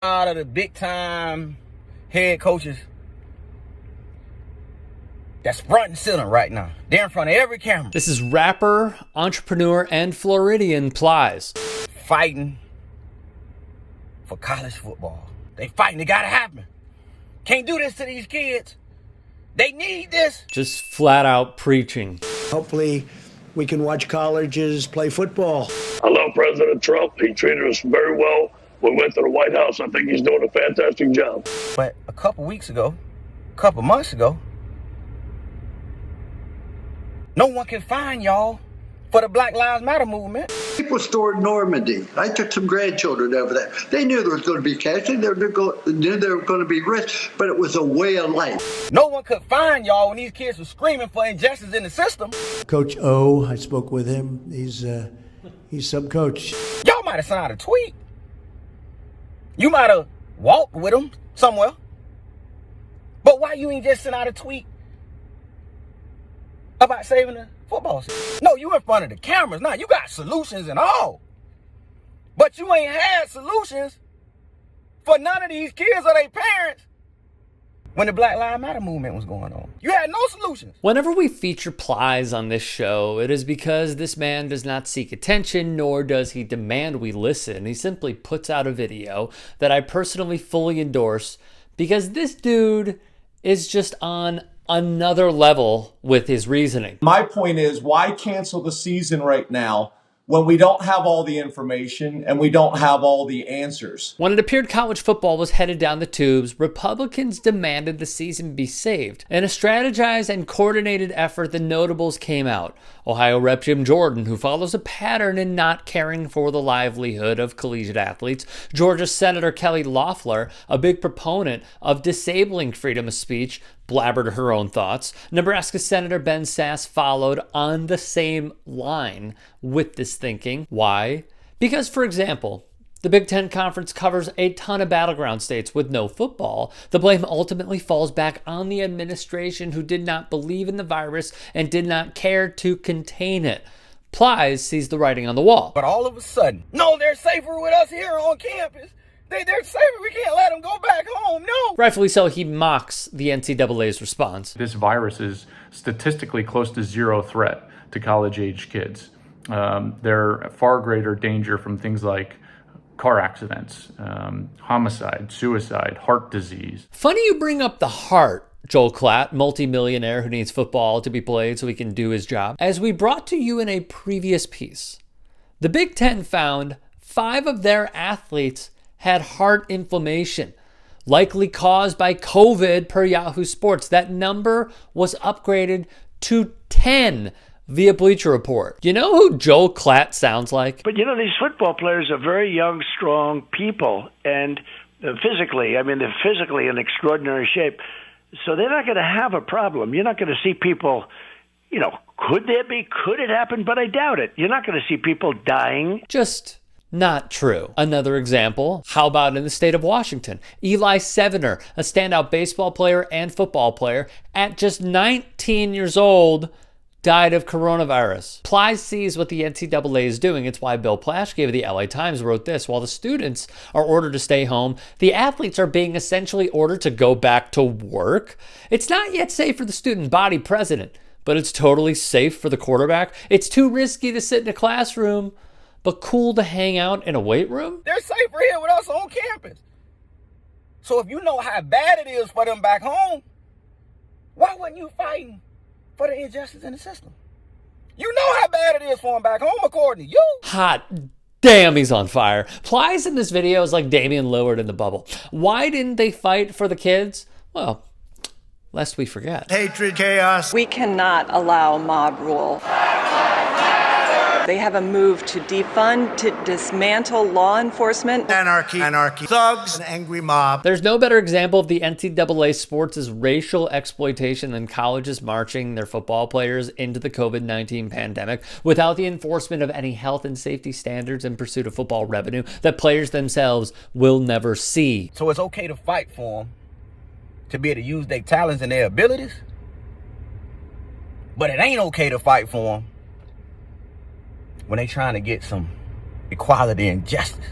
Out of the big time head coaches that's front and center right now. They're in front of every camera. This is rapper, entrepreneur, and Floridian Plies. Fighting for college football. They fighting, it gotta happen. Can't do this to these kids. They need this. Just flat out preaching. Hopefully we can watch colleges play football. I love President Trump. He treated us very well. We went to the White House. I think he's doing a fantastic job. But a couple months ago, no one can find y'all for the Black Lives Matter movement. People stormed Normandy. I took some grandchildren over there. They knew there was going to be cashing. They knew they were going to be rich, but it was a way of life. No one could find y'all when these kids were screaming for injustice in the system. Coach O, I spoke with him. He's some coach. Y'all might have sent out a tweet. You might have walked with him somewhere. But why you ain't just send out a tweet about saving the football season? No, you in front of the cameras now. You got solutions and all. But you ain't had solutions for none of these kids or their parents when the Black Lives Matter movement was going on. You had no solutions. Whenever we feature Plies on this show, it is because this man does not seek attention, nor does he demand we listen. He simply puts out a video that I personally fully endorse because this dude is just on another level with his reasoning. My point is, why cancel the season right now when we don't have all the information and we don't have all the answers? When it appeared college football was headed down the tubes, Republicans demanded the season be saved. In a strategized and coordinated effort, the notables came out. Ohio Rep Jim Jordan, who follows a pattern in not caring for the livelihood of collegiate athletes. Georgia Senator Kelly Loeffler, a big proponent of disabling freedom of speech, blabbered her own thoughts. Nebraska Senator Ben Sasse followed on the same line with this thinking. Why? Because, for example, the Big Ten Conference covers a ton of battleground states with no football. The blame ultimately falls back on the administration who did not believe in the virus and did not care to contain it. Plies sees the writing on the wall. But all of a sudden, no, they're safer with us here on campus. They're safer. We can't let them go back home. No. Rightfully so, he mocks the NCAA's response. This virus is statistically close to zero threat to college-age kids. They're a far greater danger from things like car accidents, homicide, suicide, heart disease. Funny you bring up the heart, Joel Klatt, multimillionaire who needs football to be played so he can do his job. As we brought to you in a previous piece, the Big Ten found 5 of their athletes had heart inflammation, likely caused by COVID per Yahoo Sports. That number was upgraded to 10 via Bleacher Report. You know who Joel Klatt sounds like? But these football players are very young, strong people, and they're physically in extraordinary shape. So they're not going to have a problem. You're not going to see people, could it happen? But I doubt it. You're not going to see people dying. Just not true. Another example, how about in the state of Washington? Eli Sevener, a standout baseball player and football player, at just 19 years old, died of coronavirus. Plies sees what the NCAA is doing. It's why Bill Plaschke of the LA Times wrote this. While the students are ordered to stay home, the athletes are being essentially ordered to go back to work. It's not yet safe for the student body president, but it's totally safe for the quarterback. It's too risky to sit in a classroom, but cool to hang out in a weight room? They're safer here with us on campus. So if you know how bad it is for them back home, why wasn't you fighting for the injustice in the system? You know how bad it is for them back home, according to you. Hot damn, he's on fire. Plies in this video is like Damian Lillard in the bubble. Why didn't they fight for the kids? Well, lest we forget. Hatred, chaos. We cannot allow mob rule. They have a move to defund, to dismantle law enforcement. Anarchy, thugs, an angry mob. There's no better example of the NCAA sports' racial exploitation than colleges marching their football players into the COVID-19 pandemic without the enforcement of any health and safety standards in pursuit of football revenue that players themselves will never see. So it's okay to fight for them, to be able to use their talents and their abilities, but it ain't okay to fight for them when they trying to get some equality and justice.